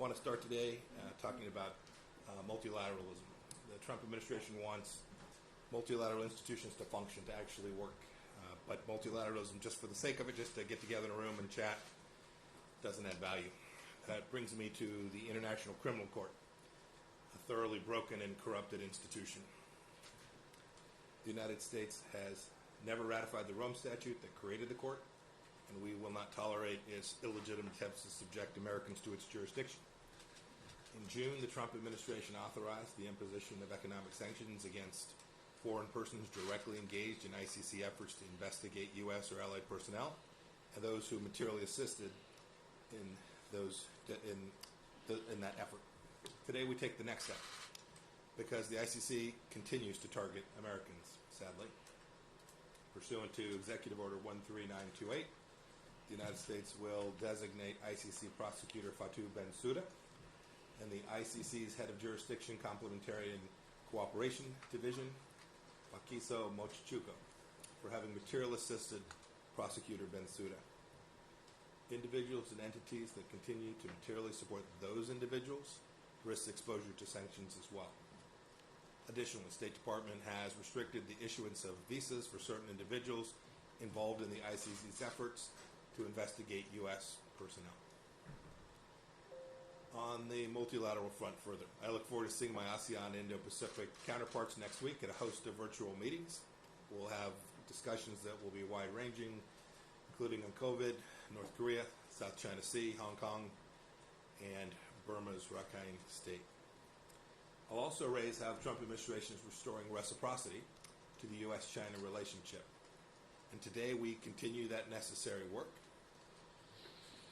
want to start today talking about multilateralism. The Trump administration wants multilateral institutions to function, to actually work. But multilateralism, just for the sake of it, just to get together in a room and chat, doesn't add value. That brings me to the International Criminal Court, a thoroughly broken and corrupted institution. The United States has never ratified the Rome Statute that created the court, and we will not tolerate its illegitimate attempts to subject Americans to its jurisdiction. In June, the Trump administration authorized the imposition of economic sanctions against foreign persons directly engaged in ICC efforts to investigate U.S. or allied personnel and those who materially assisted in that effort. Today we take the next step because the ICC continues to target Americans, sadly. Pursuant to Executive Order 13928, the United States will designate ICC Prosecutor Fatou Bensouda and the ICC's Head of Jurisdiction Complementarian Cooperation Division, Fakiso Mochichuko, for having material assisted Prosecutor Bensouda. Individuals and entities that continue to materially support those individuals risk exposure to sanctions as well. Additionally, the State Department has restricted the issuance of visas for certain individuals involved in the ICC's efforts to investigate U.S. personnel. On the multilateral front further, I look forward to seeing my ASEAN Indo-Pacific counterparts next week at a host of virtual meetings. We'll have discussions that will be wide-ranging, including on COVID, North Korea, South China Sea, Hong Kong, and Burma's Rakhine State. I'll also raise how the Trump administration is restoring reciprocity to the U.S.-China relationship. And today we continue that necessary work.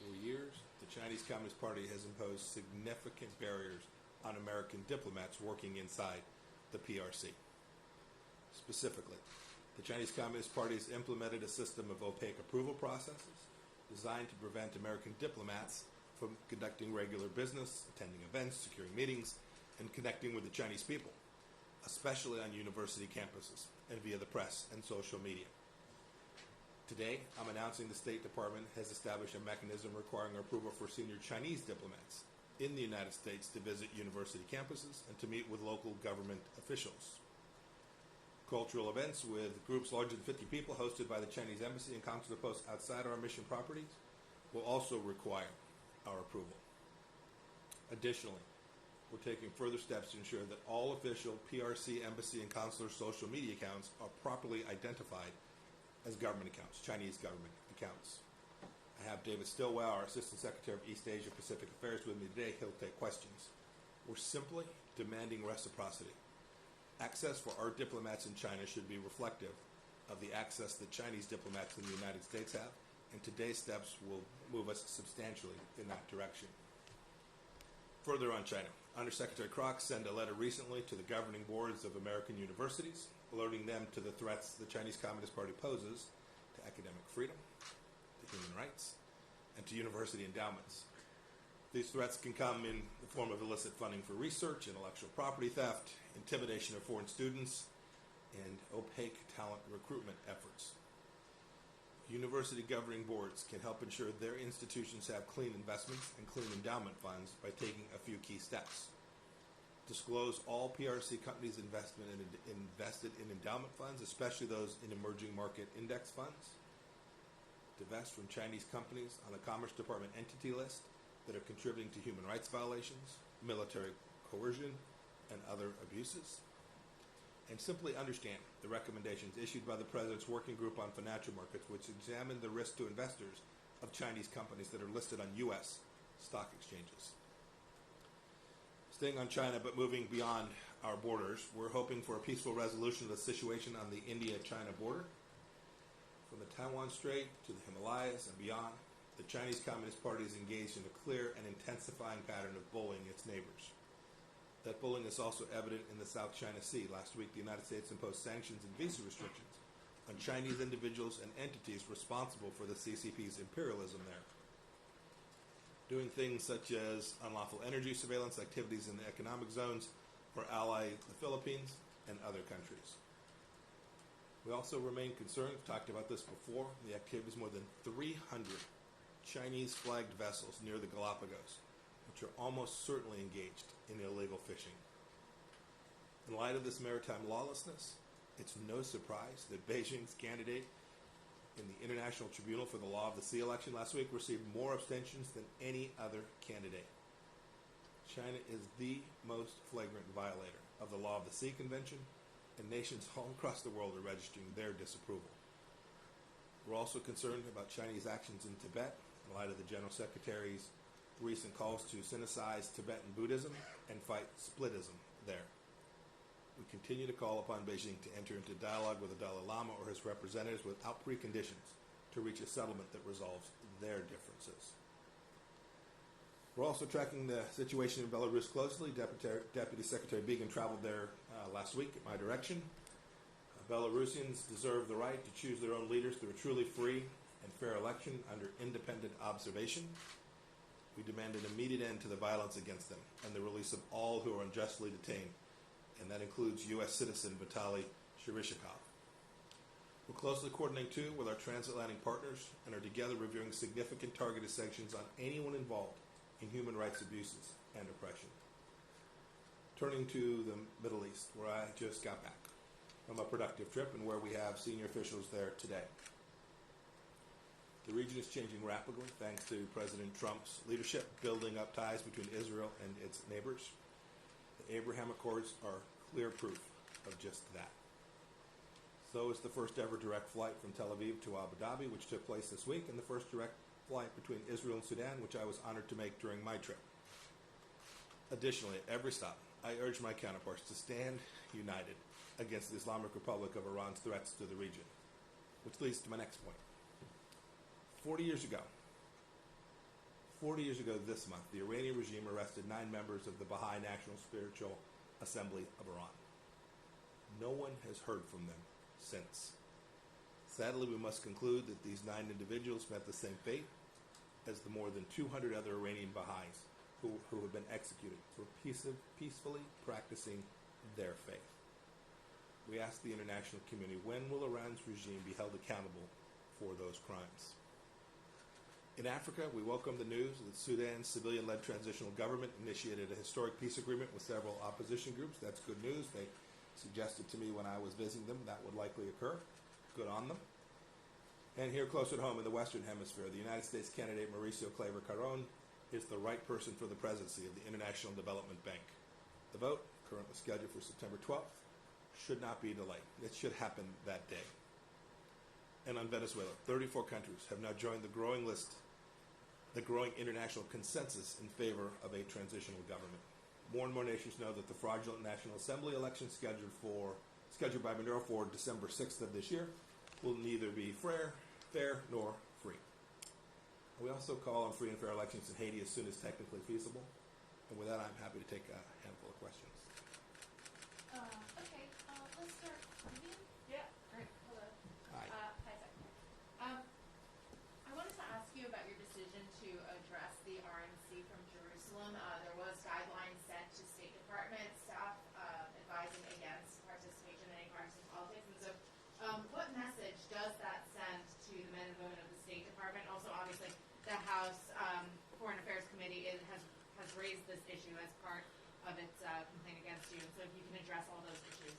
For years, the Chinese Communist Party has imposed significant barriers on American diplomats working inside the PRC. Specifically, the Chinese Communist Party has implemented a system of opaque approval processes designed to prevent American diplomats from conducting regular business, attending events, securing meetings, and connecting with the Chinese people, especially on university campuses and via the press and social media. Today, I'm announcing the State Department has established a mechanism requiring approval for senior Chinese diplomats in the United States to visit university campuses and to meet with local government officials. Cultural events with groups larger than 50 people hosted by the Chinese Embassy and consular posts outside our mission properties will also require our approval. Additionally, we're taking further steps to ensure that all official PRC, embassy, and consular social media accounts are properly identified as government accounts, Chinese government accounts. I have David Stilwell, our Assistant Secretary of East Asia Pacific Affairs, with me today. He'll take questions. We're simply demanding reciprocity. Access for our diplomats in China should be reflective of the access that Chinese diplomats in the United States have, and today's steps will move us substantially in that direction. Further on China, Undersecretary Kroc sent a letter recently to the governing boards of American universities, alerting them to the threats the Chinese Communist Party poses to academic freedom, to human rights, and to university endowments. These threats can come in the form of illicit funding for research, intellectual property theft, intimidation of foreign students, and opaque talent recruitment efforts. University governing boards can help ensure their institutions have clean investments and clean endowment funds by taking a few key steps. Disclose all PRC companies invested in endowment funds, especially those in emerging market index funds. Divest from Chinese companies on the Commerce Department entity list that are contributing to human rights violations, military coercion, and other abuses. And simply understand the recommendations issued by the President's Working Group on Financial Markets, which examine the risk to investors of Chinese companies that are listed on U.S. stock exchanges. Staying on China, but moving beyond our borders, we're hoping for a peaceful resolution of the situation on the India-China border. From the Taiwan Strait to the Himalayas and beyond, the Chinese Communist Party is engaged in a clear and intensifying pattern of bullying its neighbors. That bullying is also evident in the South China Sea. Last week, the United States imposed sanctions and visa restrictions on Chinese individuals and entities responsible for the CCP's imperialism there. Doing things such as unlawful energy surveillance activities in the economic zones for ally the Philippines and other countries. We also remain concerned, we've talked about this before, the activities of more than 300 Chinese-flagged vessels near the Galapagos, which are almost certainly engaged in illegal fishing. In light of this maritime lawlessness, it's no surprise that Beijing's candidate in the International Tribunal for the Law of the Sea election last week received more abstentions than any other candidate. China is the most flagrant violator of the Law of the Sea Convention, and nations all across the world are registering their disapproval. We're also concerned about Chinese actions in Tibet in light of the General Secretary's recent calls to synthesize Tibetan Buddhism and fight splitism there. We continue to call upon Beijing to enter into dialogue with the Dalai Lama or his representatives without preconditions to reach a settlement that resolves their differences. We're also tracking the situation in Belarus closely. Deputy Secretary Began traveled there last week at my direction. Belarusians deserve the right to choose their own leaders through a truly free and fair election under independent observation. We demand an immediate end to the violence against them and the release of all who are unjustly detained, and that includes U.S. citizen Vitaly Cherishikov. We're closely coordinating, too, with our transatlantic partners and are together reviewing significant targeted sanctions on anyone involved in human rights abuses and oppression. Turning to the Middle East, where I just got back from a productive trip and where we have senior officials there today. The region is changing rapidly thanks to President Trump's leadership, building up ties between Israel and its neighbors. The Abraham Accords are clear proof of just that. So is the first ever direct flight from Tel Aviv to Abu Dhabi, which took place this week, and the first direct flight between Israel and Sudan, which I was honored to make during my trip. Additionally, at every stop, I urge my counterparts to stand united against the Islamic Republic of Iran's threats to the region, which leads to my next point. 40 years ago this month, the Iranian regime arrested 9 members of the Baha'i National Spiritual Assembly of Iran. No one has heard from them since. Sadly, we must conclude that these 9 individuals met the same fate as the more than 200 other Iranian Baha'is who have been executed for peacefully practicing their faith. We ask the international community, when will Iran's regime be held accountable for those crimes? In Africa, we welcome the news that Sudan's civilian-led transitional government initiated a historic peace agreement with several opposition groups. That's good news. They suggested to me when I was visiting them that would likely occur. Good on them. And here close at home in the Western Hemisphere, the United States candidate Mauricio Claver Caron is the right person for the presidency of the International Development Bank. The vote, currently scheduled for September 12th, should not be delayed. It should happen that day. And on Venezuela, 34 countries have now joined the growing international consensus in favor of a transitional government. More and more nations know that the fraudulent National Assembly election scheduled by Maduro for December 6th of this year will neither be fair nor free. We also call on free and fair elections in Haiti as soon as technically feasible. And with that, I'm happy to take a handful of questions. Okay, let's start. Vivian? Yeah, great. Hello. Hi. Hi, Secretary. I wanted to ask you about your decision to address the RNC from Jerusalem. There was guidelines sent to State Department staff advising against participation in any partisan politics. And so what message does that send to the men and women of the State Department? Also, obviously, the House Foreign Affairs Committee has raised this issue as part of its complaint against you. And so if you can address all those issues.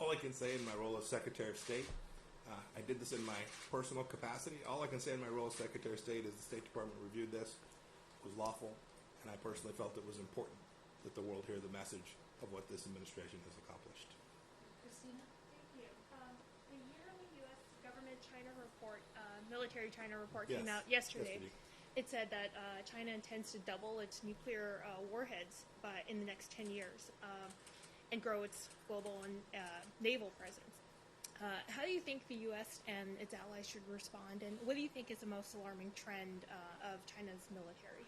All I can say in my role as Secretary of State, I did this in my personal capacity. All I can say in my role as Secretary of State is the State Department reviewed this, was lawful, and I personally felt it was important that the world hear the message of what this administration has accomplished. Christina? Thank you. The yearly U.S. government China report, military China report, Yes, came out yesterday. yesterday. It said that China intends to double its nuclear warheads in the next 10 years and grow its global and naval presence. How do you think the U.S. and its allies should respond, and what do you think is the most alarming trend of China's military?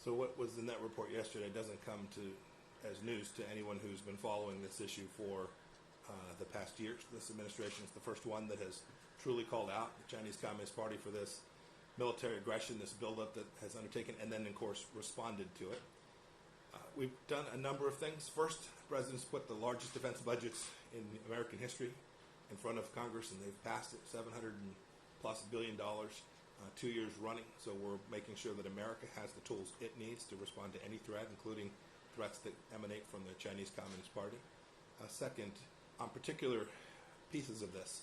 So what was in that report yesterday doesn't come as news to anyone who's been following this issue for the past years. This administration is the first one that has truly called out the Chinese Communist Party for this military aggression, this buildup that has undertaken, and then, of course, responded to it. We've done a number of things. First, the President's put the largest defense budgets in American history in front of Congress, and they've passed it, $700+ billion. 2 years running. So we're making sure that America has the tools it needs to respond to any threat, including threats that emanate from the Chinese Communist Party. Second, on particular pieces of this,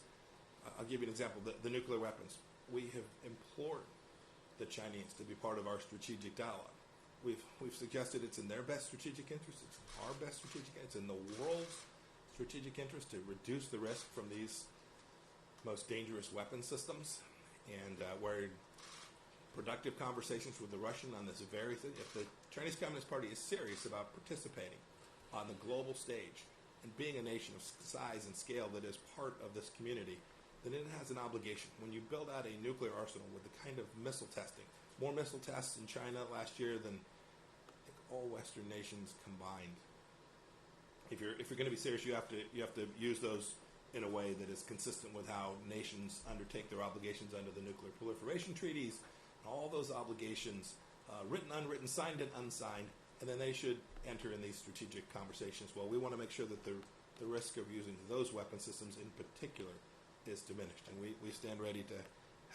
I'll give you an example, the nuclear weapons. We have implored the Chinese to be part of our strategic dialogue. We've suggested it's in their best strategic interest, it's in our best strategic interest, it's in the world's strategic interest to reduce the risk from these most dangerous weapon systems. And we're in productive conversations with the Russian on this very thing. If the Chinese Communist Party is serious about participating on the global stage and being a nation of size and scale that is part of this community, then it has an obligation. When you build out a nuclear arsenal with the kind of missile testing, more missile tests in China last year than I think all Western nations combined. If you're going to be serious, you have to use those in a way that is consistent with how nations undertake their obligations under the nuclear proliferation treaties, and all those obligations, written, unwritten, signed, and unsigned, and then they should enter in these strategic conversations. Well, we want to make sure that the risk of using those weapon systems in particular is diminished, and we stand ready to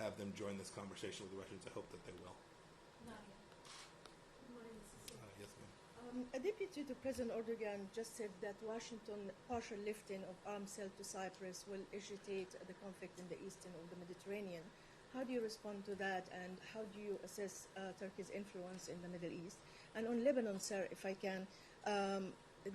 have them join this conversation with the Russians. I hope that they will. Nadia. Good morning, Mrs. Yes, ma'am. A deputy to President Erdogan just said that Washington partial lifting of arms sale to Cyprus will agitate the conflict in the eastern of the Mediterranean. How do you respond to that, and how do you assess Turkey's influence in the Middle East? And on Lebanon, sir, if I can,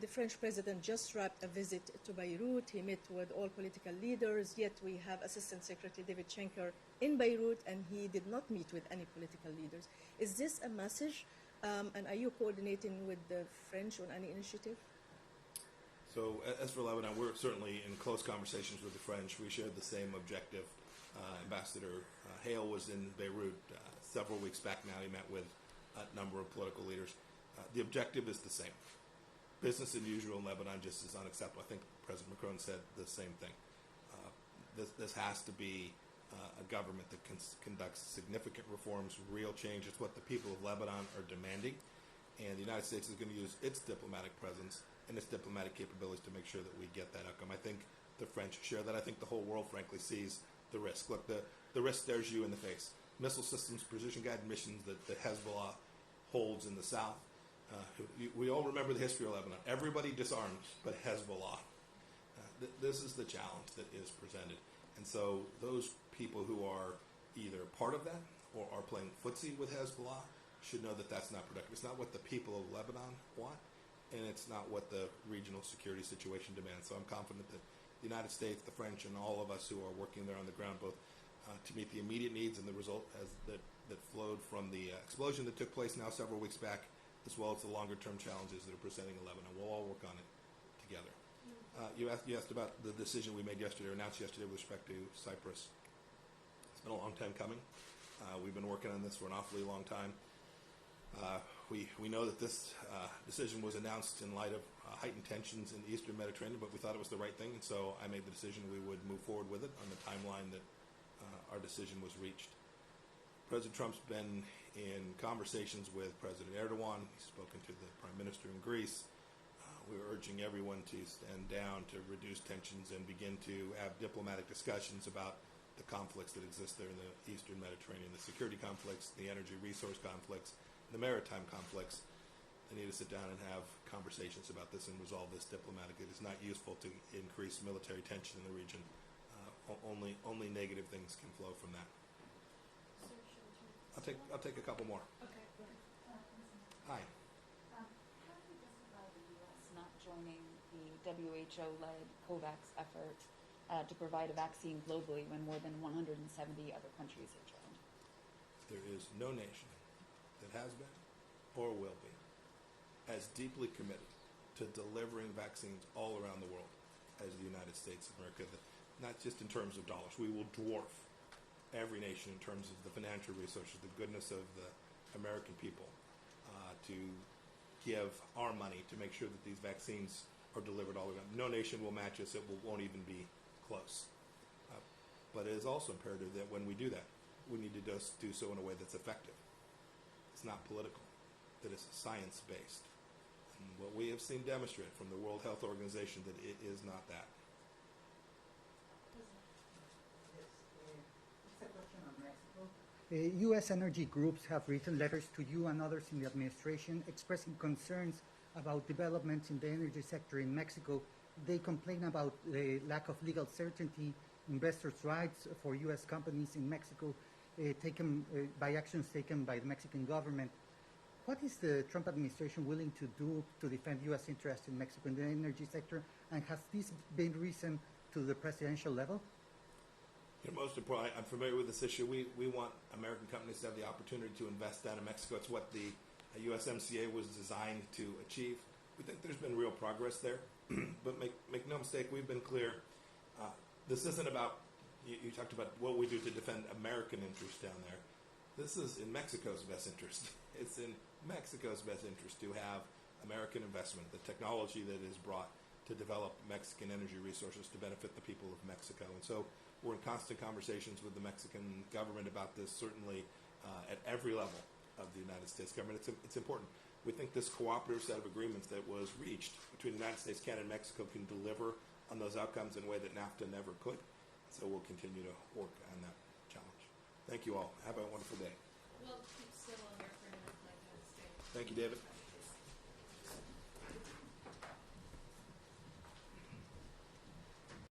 the French president just wrapped a visit to Beirut. He met with all political leaders, yet we have Assistant Secretary David Schenker in Beirut, and he did not meet with any political leaders. Is this a message? And are you coordinating with the French on any initiative? So as for Lebanon, we're certainly in close conversations with the French. We shared the same objective. Ambassador Hale was in Beirut several weeks back now. He met with a number of political leaders. The objective is the same. Business as usual in Lebanon just is unacceptable. I think President Macron said the same thing. This has to be a government that conducts significant reforms, real change. It's what the people of Lebanon are demanding. And the United States is going to use its diplomatic presence and its diplomatic capabilities to make sure that we get that outcome. I think the French share that. I think the whole world, frankly, sees the risk. Look, the risk stares you in the face. Missile systems, precision-guided missions that Hezbollah holds in the south. We all remember the history of Lebanon. Everybody disarms but Hezbollah. This is the challenge that is presented. And so those people who are either part of that or are playing footsie with Hezbollah should know that that's not productive. It's not what the people of Lebanon want, and it's not what the regional security situation demands. So I'm confident that the United States, the French, and all of us who are working there on the ground, both to meet the immediate needs and the result that flowed from the explosion that took place now several weeks back, as well as the longer-term challenges that are presenting in Lebanon. We'll all work on it together. You asked about the decision we made yesterday, or announced yesterday, with respect to Cyprus. It's been a long time coming. We've been working on this for an awfully long time. We know that this decision was announced in light of heightened tensions in the Eastern Mediterranean, but we thought it was the right thing, and so I made the decision we would move forward with it on the timeline that our decision was reached. President Trump's been in conversations with President Erdogan. He's spoken to the Prime Minister in Greece. We're urging everyone to stand down, to reduce tensions, and begin to have diplomatic discussions about the conflicts that exist there in the Eastern Mediterranean, the security conflicts, the energy resource conflicts, the maritime conflicts. They need to sit down and have conversations about this and resolve this diplomatically. It is not useful to increase military tension in the region. Only negative things can flow from that. I'll take a couple more. Okay, go ahead. Hi. How do you justify the U.S. not joining the WHO-led COVAX effort to provide a vaccine globally when more than 170 other countries have joined? There is no nation that has been or will be as deeply committed to delivering vaccines all around the world as the United States of America. Not just in terms of dollars. We will dwarf every nation in terms of the financial resources, the goodness of the American people, to give our money to make sure that these vaccines are delivered all around. No nation will match us. It won't even be close. But it is also imperative that when we do that, we need to just do so in a way that's effective. It's not political, that it's science-based. And what we have seen demonstrate from the World Health Organization that it is not that. Yes, it's a question on Mexico. U.S. energy groups have written letters to you and others in the administration expressing concerns about developments in the energy sector in Mexico. They complain about the lack of legal certainty, investors' rights for U.S. companies in Mexico, by actions taken by the Mexican government. What is the Trump administration willing to do to defend U.S. interests in Mexico in the energy sector, and has this been risen to the presidential level? Most importantly, I'm familiar with this issue. We want American companies to have the opportunity to invest down in Mexico. It's what the USMCA was designed to achieve. We think there's been real progress there, but make no mistake, we've been clear. This isn't about, you talked about what we do to defend American interests down there. This is in Mexico's best interest. It's in Mexico's best interest to have American investment, the technology that is brought to develop Mexican energy resources to benefit the people of Mexico. And so we're in constant conversations with the Mexican government about this, certainly at every level of the United States government. It's important. We think this cooperative set of agreements that was reached between the United States, Canada, and Mexico can deliver on those outcomes in a way that NAFTA never could. So we'll continue to work on that challenge. Thank you all. Have a wonderful day. We'll keep civil here for a minute, like I was saying. Thank you, David.